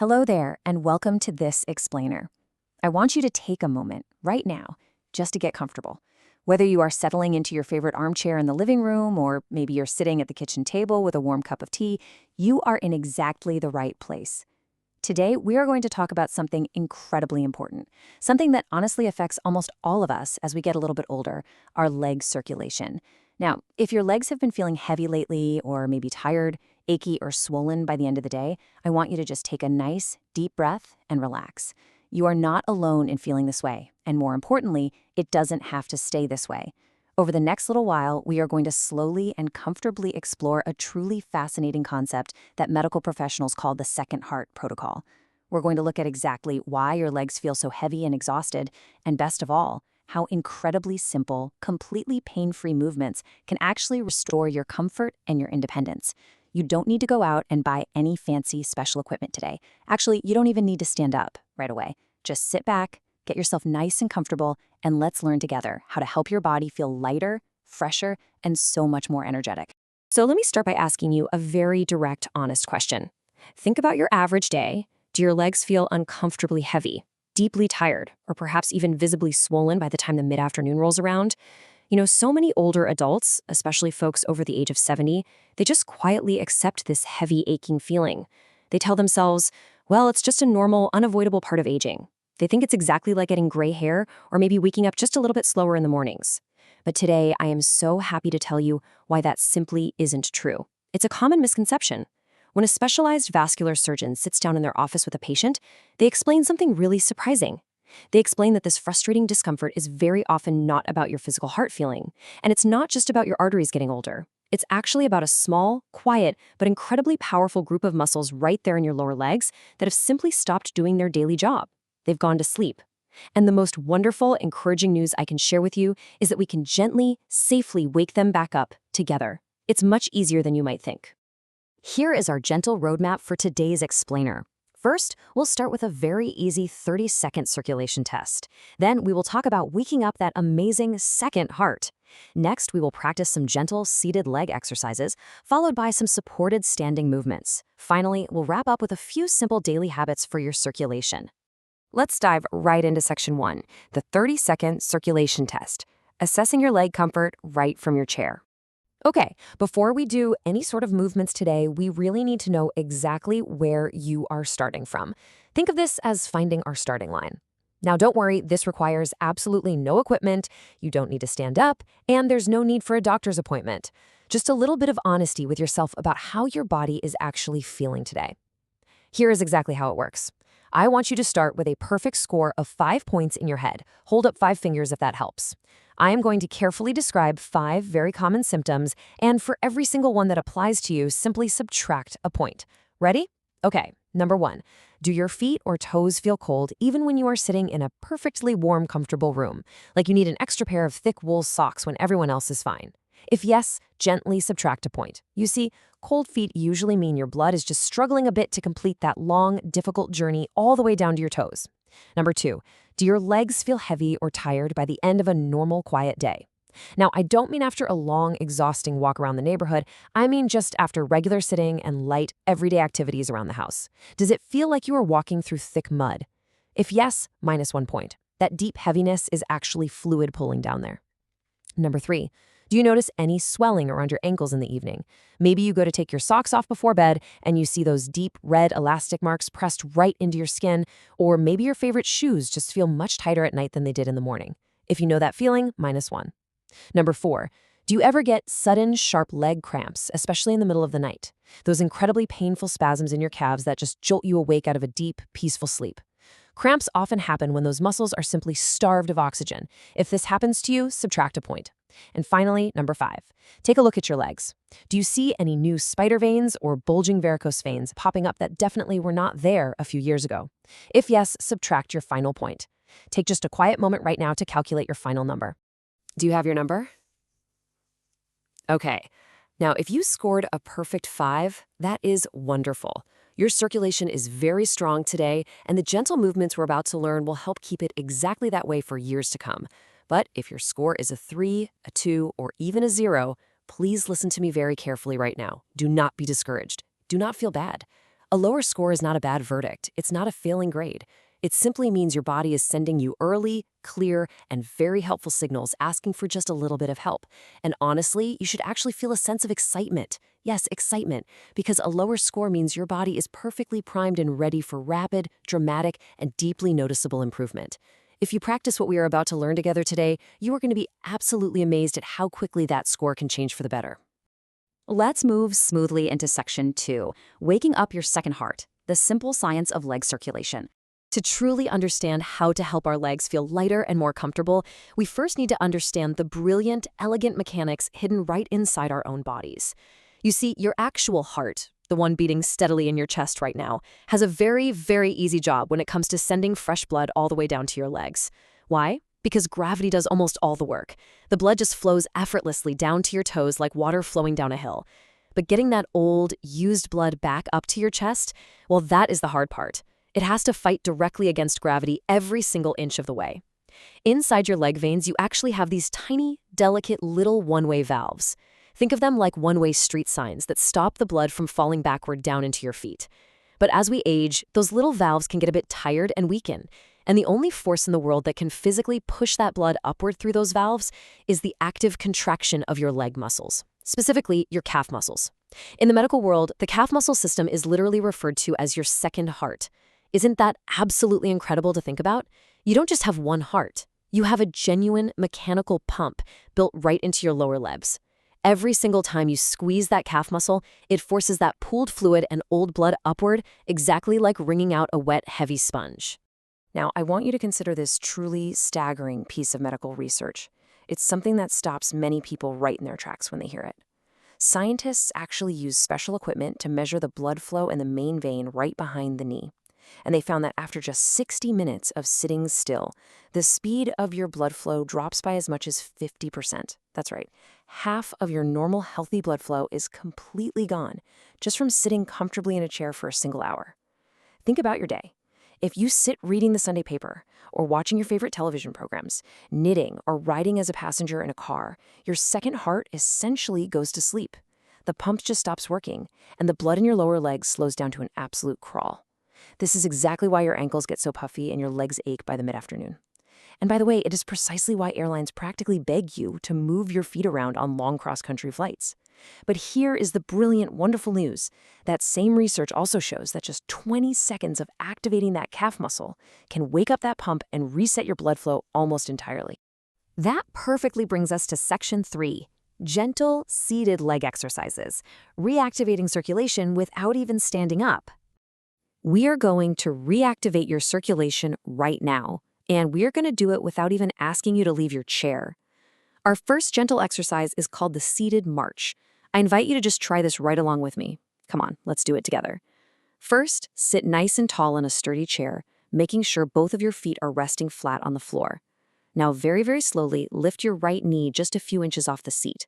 Hello there, and welcome to This Explainer. I want you to take a moment right now just to get comfortable. Whether you are settling into your favorite armchair in the living room or maybe you're sitting at the kitchen table with a warm cup of tea, you are in exactly the right place. Today, we are going to talk about something incredibly important, something that honestly affects almost all of us as we get a little bit older, our leg circulation. Now, if your legs have been feeling heavy lately or maybe tired, achy, or swollen by the end of the day, I want you to just take a nice, deep breath and relax. You are not alone in feeling this way, and more importantly, it doesn't have to stay this way. Over the next little while, we are going to slowly and comfortably explore a truly fascinating concept that medical professionals call the second heart protocol. We're going to look at exactly why your legs feel so heavy and exhausted, and best of all, how incredibly simple, completely pain-free movements can actually restore your comfort and your independence. You don't need to go out and buy any fancy special equipment today. Actually, you don't even need to stand up right away. Just sit back, get yourself nice and comfortable, and let's learn together how to help your body feel lighter, fresher, and so much more energetic. So let me start by asking you a very direct, honest question. Think about your average day. Do your legs feel uncomfortably heavy, deeply tired, or perhaps even visibly swollen by the time the mid-afternoon rolls around? So many older adults, especially folks over the age of 70, they just quietly accept this heavy, aching feeling. They tell themselves, well, it's just a normal, unavoidable part of aging. They think it's exactly like getting gray hair or maybe waking up just a little bit slower in the mornings. But today, I am so happy to tell you why that simply isn't true. It's a common misconception. When a specialized vascular surgeon sits down in their office with a patient, they explain something really surprising. They explain that this frustrating discomfort is very often not about your physical heart feeling, and it's not just about your arteries getting older. It's actually about a small, quiet, but incredibly powerful group of muscles right there in your lower legs that have simply stopped doing their daily job. They've gone to sleep. And the most wonderful, encouraging news I can share with you is that we can gently, safely wake them back up together. It's much easier than you might think. Here is our gentle roadmap for today's explainer. First, we'll start with a very easy 30-second circulation test. Then we will talk about waking up that amazing second heart. Next, we will practice some gentle seated leg exercises, followed by some supported standing movements. Finally, we'll wrap up with a few simple daily habits for your circulation. Let's dive right into section 1, the 30-second circulation test, assessing your leg comfort right from your chair. Okay, before we do any sort of movements today, we really need to know exactly where you are starting from. Think of this as finding our starting line. Now, don't worry, this requires absolutely no equipment, you don't need to stand up, and there's no need for a doctor's appointment. Just a little bit of honesty with yourself about how your body is actually feeling today. Here is exactly how it works. I want you to start with a perfect score of 5 points in your head. Hold up 5 fingers if that helps. I am going to carefully describe 5 very common symptoms, and for every single one that applies to you, simply subtract a point. Ready? Okay, number 1. Do your feet or toes feel cold even when you are sitting in a perfectly warm, comfortable room? Like you need an extra pair of thick wool socks when everyone else is fine? If yes, gently subtract a point. You see, cold feet usually mean your blood is just struggling a bit to complete that long, difficult journey all the way down to your toes. Number 2, do your legs feel heavy or tired by the end of a normal, quiet day? Now, I don't mean after a long, exhausting walk around the neighborhood. I mean just after regular sitting and light, everyday activities around the house. Does it feel like you are walking through thick mud? If yes, -1 point. That deep heaviness is actually fluid pulling down there. Number 3, do you notice any swelling around your ankles in the evening? Maybe you go to take your socks off before bed and you see those deep red elastic marks pressed right into your skin, or maybe your favorite shoes just feel much tighter at night than they did in the morning. If you know that feeling, -1. Number 4, do you ever get sudden, sharp leg cramps, especially in the middle of the night? Those incredibly painful spasms in your calves that just jolt you awake out of a deep, peaceful sleep. Cramps often happen when those muscles are simply starved of oxygen. If this happens to you, subtract a point. And finally, number 5, take a look at your legs. Do you see any new spider veins or bulging varicose veins popping up that definitely were not there a few years ago? If yes, subtract your final point. Take just a quiet moment right now to calculate your final number. Do you have your number? Okay. Now, if you scored a perfect 5, that is wonderful. Your circulation is very strong today, and the gentle movements we're about to learn will help keep it exactly that way for years to come. But if your score is a 3, a 2, or even a 0, please listen to me very carefully right now. Do not be discouraged. Do not feel bad. A lower score is not a bad verdict. It's not a failing grade. It simply means your body is sending you early, clear, and very helpful signals asking for just a little bit of help. And honestly, you should actually feel a sense of excitement. Yes, excitement, because a lower score means your body is perfectly primed and ready for rapid, dramatic, and deeply noticeable improvement. If you practice what we are about to learn together today, you are going to be absolutely amazed at how quickly that score can change for the better. Let's move smoothly into section 2, waking up your second heart, the simple science of leg circulation. To truly understand how to help our legs feel lighter and more comfortable, we first need to understand the brilliant, elegant mechanics hidden right inside our own bodies. You see, your actual heart, the one beating steadily in your chest right now, has a very, very easy job when it comes to sending fresh blood all the way down to your legs. Why? Because gravity does almost all the work. The blood just flows effortlessly down to your toes like water flowing down a hill. But getting that old, used blood back up to your chest, well, that is the hard part. It has to fight directly against gravity every single inch of the way. Inside your leg veins, you actually have these tiny, delicate little one-way valves. Think of them like one-way street signs that stop the blood from falling backward down into your feet. But as we age, those little valves can get a bit tired and weaken. And the only force in the world that can physically push that blood upward through those valves is the active contraction of your leg muscles, specifically your calf muscles. In the medical world, the calf muscle system is literally referred to as your second heart. Isn't that absolutely incredible to think about? You don't just have one heart. You have a genuine mechanical pump built right into your lower legs. Every single time you squeeze that calf muscle, it forces that pooled fluid and old blood upward, exactly like wringing out a wet, heavy sponge. Now, I want you to consider this truly staggering piece of medical research. It's something that stops many people right in their tracks when they hear it. Scientists actually use special equipment to measure the blood flow in the main vein right behind the knee. And they found that after just 60 minutes of sitting still, the speed of your blood flow drops by as much as 50%. That's right. Half of your normal healthy blood flow is completely gone just from sitting comfortably in a chair for a single hour. Think about your day. If you sit reading the Sunday paper or watching your favorite television programs, knitting, or riding as a passenger in a car, your second heart essentially goes to sleep. The pump just stops working, and the blood in your lower legs slows down to an absolute crawl. This is exactly why your ankles get so puffy and your legs ache by the mid-afternoon. And by the way, it is precisely why airlines practically beg you to move your feet around on long cross-country flights. But here is the brilliant, wonderful news. That same research also shows that just 20 seconds of activating that calf muscle can wake up that pump and reset your blood flow almost entirely. That perfectly brings us to section 3, gentle, seated leg exercises, reactivating circulation without even standing up. We are going to reactivate your circulation right now, and we are going to do it without even asking you to leave your chair. Our first gentle exercise is called the seated march. I invite you to just try this right along with me. Come on, let's do it together. First, sit nice and tall in a sturdy chair, making sure both of your feet are resting flat on the floor. Now, very, very slowly, lift your right knee just a few inches off the seat.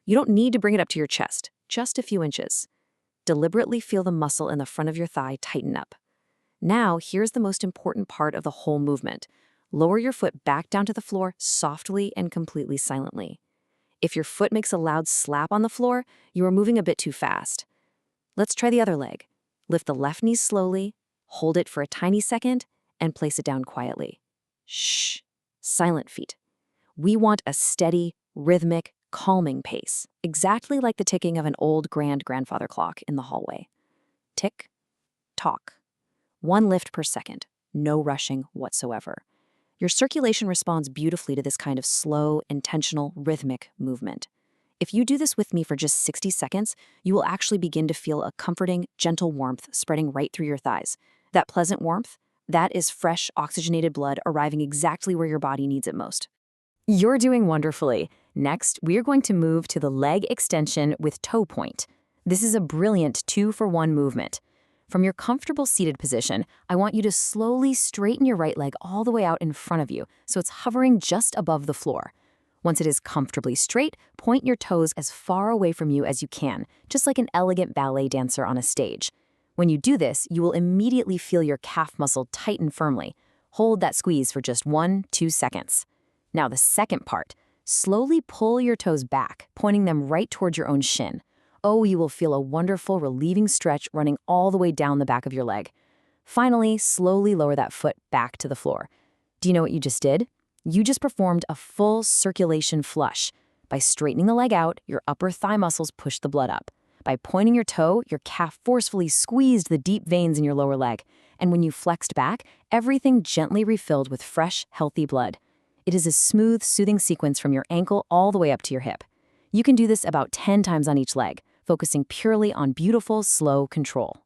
You don't need to bring it up to your chest, just a few inches. Deliberately feel the muscle in the front of your thigh tighten up. Now, here's the most important part of the whole movement. Lower your foot back down to the floor softly and completely silently. If your foot makes a loud slap on the floor, you are moving a bit too fast. Let's try the other leg. Lift the left knee slowly, hold it for a tiny second, and place it down quietly. Shh. Silent feet. We want a steady, rhythmic, calming pace, exactly like the ticking of an old grandfather clock in the hallway. Tick, tock. 1 lift per second, no rushing whatsoever. Your circulation responds beautifully to this kind of slow, intentional, rhythmic movement. If you do this with me for just 60 seconds, you will actually begin to feel a comforting, gentle warmth spreading right through your thighs. That pleasant warmth, that is fresh, oxygenated blood arriving exactly where your body needs it most. You're doing wonderfully. Next, we are going to move to the leg extension with toe point. This is a brilliant 2-for-1 movement. From your comfortable seated position, I want you to slowly straighten your right leg all the way out in front of you, so it's hovering just above the floor. Once it is comfortably straight, point your toes as far away from you as you can, just like an elegant ballet dancer on a stage. When you do this, you will immediately feel your calf muscle tighten firmly. Hold that squeeze for just 1-2 seconds. Now the second part. Slowly pull your toes back, pointing them right towards your own shin. Oh, you will feel a wonderful, relieving stretch running all the way down the back of your leg. Finally, slowly lower that foot back to the floor. Do you know what you just did? You just performed a full circulation flush. By straightening the leg out, your upper thigh muscles pushed the blood up. By pointing your toe, your calf forcefully squeezed the deep veins in your lower leg. And when you flexed back, everything gently refilled with fresh, healthy blood. It is a smooth, soothing sequence from your ankle all the way up to your hip. You can do this about 10 times on each leg, focusing purely on beautiful, slow control.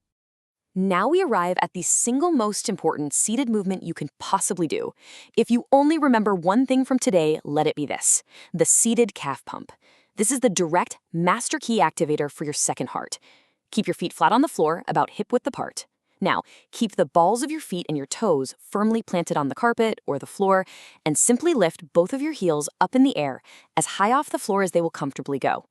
Now we arrive at the single most important seated movement you can possibly do. If you only remember one thing from today, let it be this: the seated calf pump. This is the direct master key activator for your second heart. Keep your feet flat on the floor, about hip-width apart. Now, keep the balls of your feet and your toes firmly planted on the carpet or the floor, and simply lift both of your heels up in the air, as high off the floor as they will comfortably go.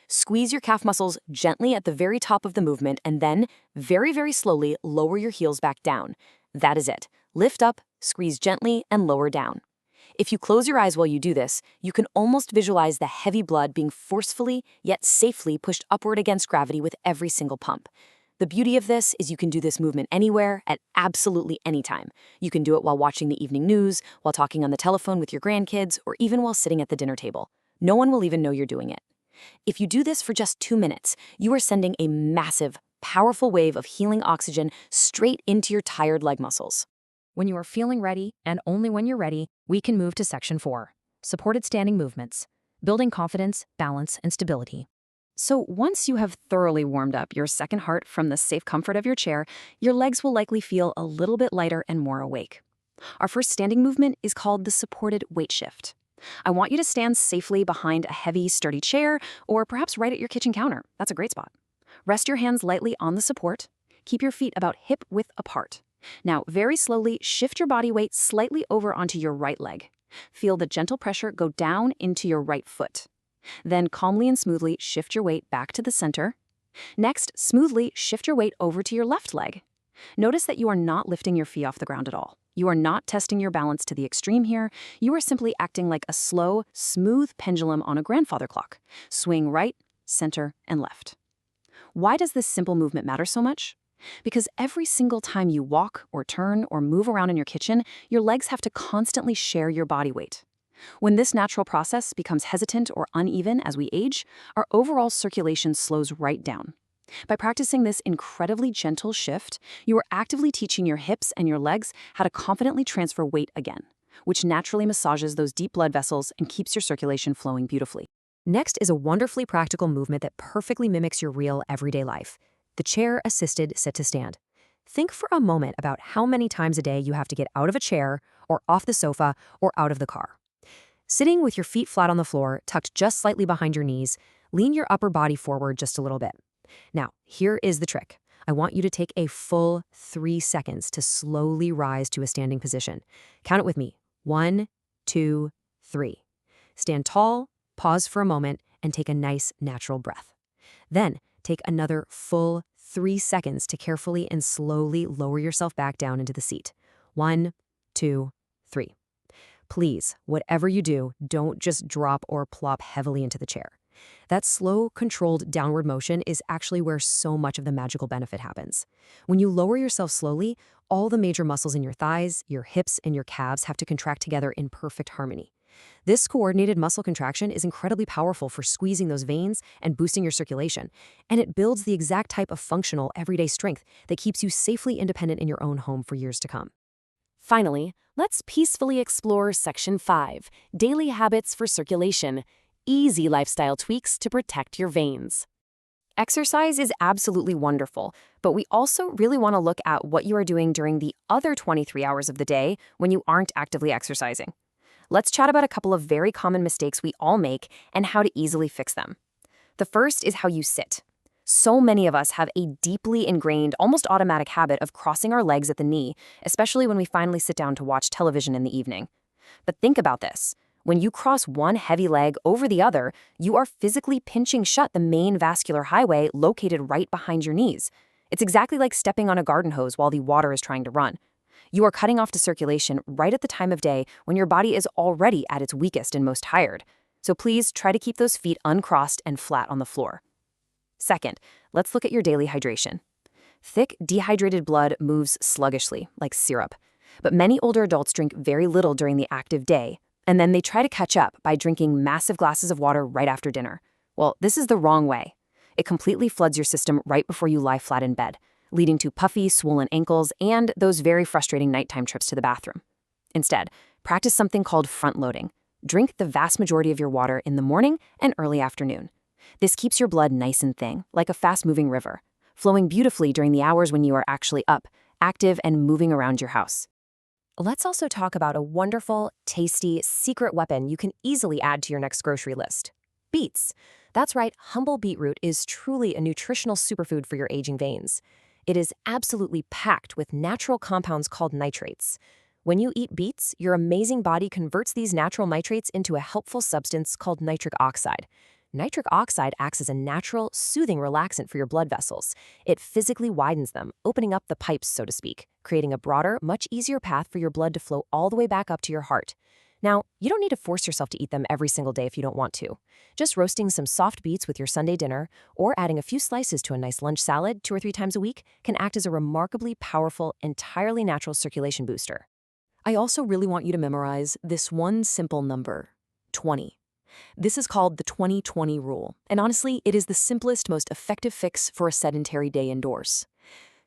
Squeeze your calf muscles gently at the very top of the movement, and then, very, very slowly, lower your heels back down. That is it. Lift up, squeeze gently, and lower down. If you close your eyes while you do this, you can almost visualize the heavy blood being forcefully, yet safely pushed upward against gravity with every single pump. The beauty of this is you can do this movement anywhere, at absolutely any time. You can do it while watching the evening news, while talking on the telephone with your grandkids, or even while sitting at the dinner table. No one will even know you're doing it. If you do this for just 2 minutes, you are sending a massive, powerful wave of healing oxygen straight into your tired leg muscles. When you are feeling ready, and only when you're ready, we can move to Section 4, supported standing movements, building confidence, balance, and stability. So once you have thoroughly warmed up your second heart from the safe comfort of your chair, your legs will likely feel a little bit lighter and more awake. Our first standing movement is called the supported weight shift. I want you to stand safely behind a heavy, sturdy chair, or perhaps right at your kitchen counter. That's a great spot. Rest your hands lightly on the support. Keep your feet about hip-width apart. Now, very slowly, shift your body weight slightly over onto your right leg. Feel the gentle pressure go down into your right foot. Then calmly and smoothly shift your weight back to the center. Next, smoothly shift your weight over to your left leg. Notice that you are not lifting your feet off the ground at all. You are not testing your balance to the extreme here. You are simply acting like a slow, smooth pendulum on a grandfather clock. Swing right, center, and left. Why does this simple movement matter so much? Because every single time you walk or turn or move around in your kitchen, your legs have to constantly share your body weight. When this natural process becomes hesitant or uneven as we age, our overall circulation slows right down. By practicing this incredibly gentle shift, you are actively teaching your hips and your legs how to confidently transfer weight again, which naturally massages those deep blood vessels and keeps your circulation flowing beautifully. Next is a wonderfully practical movement that perfectly mimics your real everyday life: the chair-assisted sit-to-stand. Think for a moment about how many times a day you have to get out of a chair, or off the sofa, or out of the car. Sitting with your feet flat on the floor, tucked just slightly behind your knees, lean your upper body forward just a little bit. Now, here is the trick. I want you to take a full 3 seconds to slowly rise to a standing position. Count it with me. 1, 2, 3. Stand tall, pause for a moment, and take a nice, natural breath. Then, take another full 3 seconds to carefully and slowly lower yourself back down into the seat. 1, 2, 3. Please, whatever you do, don't just drop or plop heavily into the chair. That slow, controlled downward motion is actually where so much of the magical benefit happens. When you lower yourself slowly, all the major muscles in your thighs, your hips, and your calves have to contract together in perfect harmony. This coordinated muscle contraction is incredibly powerful for squeezing those veins and boosting your circulation, and it builds the exact type of functional, everyday strength that keeps you safely independent in your own home for years to come. Finally, let's peacefully explore Section 5, Daily Habits for Circulation. Easy lifestyle tweaks to protect your veins. Exercise is absolutely wonderful, but we also really want to look at what you are doing during the other 23 hours of the day when you aren't actively exercising. Let's chat about a couple of very common mistakes we all make and how to easily fix them. The first is how you sit. So many of us have a deeply ingrained, almost automatic habit of crossing our legs at the knee, especially when we finally sit down to watch television in the evening. But think about this. When you cross one heavy leg over the other, you are physically pinching shut the main vascular highway located right behind your knees. It's exactly like stepping on a garden hose while the water is trying to run. You are cutting off the circulation right at the time of day when your body is already at its weakest and most tired. So please try to keep those feet uncrossed and flat on the floor. Second, let's look at your daily hydration. Thick, dehydrated blood moves sluggishly, like syrup. But many older adults drink very little during the active day, and then they try to catch up by drinking massive glasses of water right after dinner. Well, this is the wrong way. It completely floods your system right before you lie flat in bed, leading to puffy, swollen ankles and those very frustrating nighttime trips to the bathroom. Instead, practice something called front-loading. Drink the vast majority of your water in the morning and early afternoon. This keeps your blood nice and thin, like a fast-moving river, flowing beautifully during the hours when you are actually up, active, and moving around your house. Let's also talk about a wonderful, tasty, secret weapon you can easily add to your next grocery list. Beets. That's right, humble beetroot is truly a nutritional superfood for your aging veins. It is absolutely packed with natural compounds called nitrates. When you eat beets, your amazing body converts these natural nitrates into a helpful substance called nitric oxide. Nitric oxide acts as a natural, soothing relaxant for your blood vessels. It physically widens them, opening up the pipes, so to speak, creating a broader, much easier path for your blood to flow all the way back up to your heart. Now, you don't need to force yourself to eat them every single day if you don't want to. Just roasting some soft beets with your Sunday dinner or adding a few slices to a nice lunch salad 2 or 3 times a week can act as a remarkably powerful, entirely natural circulation booster. I also really want you to memorize this one simple number, 20. This is called the 20-20 rule, and honestly, it is the simplest, most effective fix for a sedentary day indoors.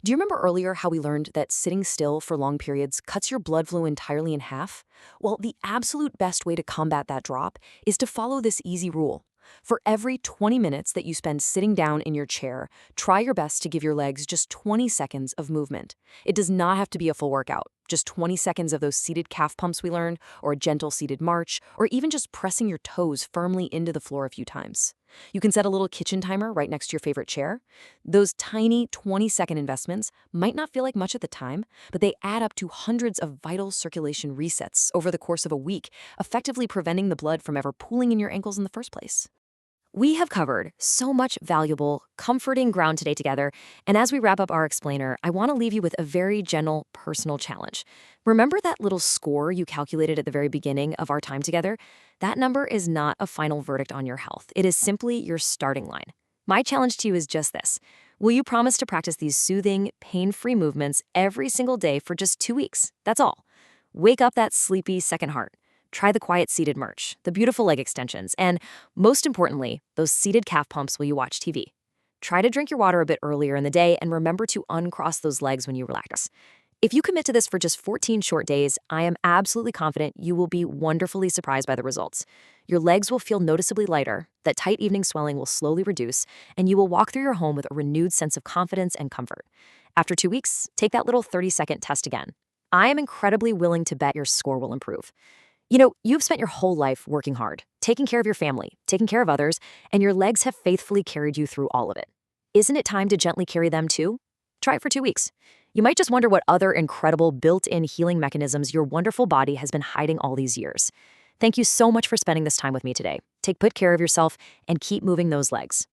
Do you remember earlier how we learned that sitting still for long periods cuts your blood flow entirely in half? Well, the absolute best way to combat that drop is to follow this easy rule. For every 20 minutes that you spend sitting down in your chair, try your best to give your legs just 20 seconds of movement. It does not have to be a full workout. Just 20 seconds of those seated calf pumps we learned, or a gentle seated march, or even just pressing your toes firmly into the floor a few times. You can set a little kitchen timer right next to your favorite chair. Those tiny 20-second investments might not feel like much at the time, but they add up to hundreds of vital circulation resets over the course of a week, effectively preventing the blood from ever pooling in your ankles in the first place. We have covered so much valuable, comforting ground today together, and as we wrap up our explainer, I want to leave you with a very gentle, personal challenge. Remember that little score you calculated at the very beginning of our time together? That number is not a final verdict on your health. It is simply your starting line. My challenge to you is just this. Will you promise to practice these soothing, pain-free movements every single day for just 2 weeks? That's all. Wake up that sleepy second heart. Try the quiet seated march, the beautiful leg extensions, and most importantly, those seated calf pumps while you watch TV. Try to drink your water a bit earlier in the day and remember to uncross those legs when you relax. If you commit to this for just 14 short days, I am absolutely confident you will be wonderfully surprised by the results. Your legs will feel noticeably lighter, that tight evening swelling will slowly reduce, and you will walk through your home with a renewed sense of confidence and comfort. After 2 weeks, take that little 30-second test again. I am incredibly willing to bet your score will improve. You know, you've spent your whole life working hard, taking care of your family, taking care of others, and your legs have faithfully carried you through all of it. Isn't it time to gently carry them too? Try it for 2 weeks. You might just wonder what other incredible built-in healing mechanisms your wonderful body has been hiding all these years. Thank you so much for spending this time with me today. Take good care of yourself and keep moving those legs.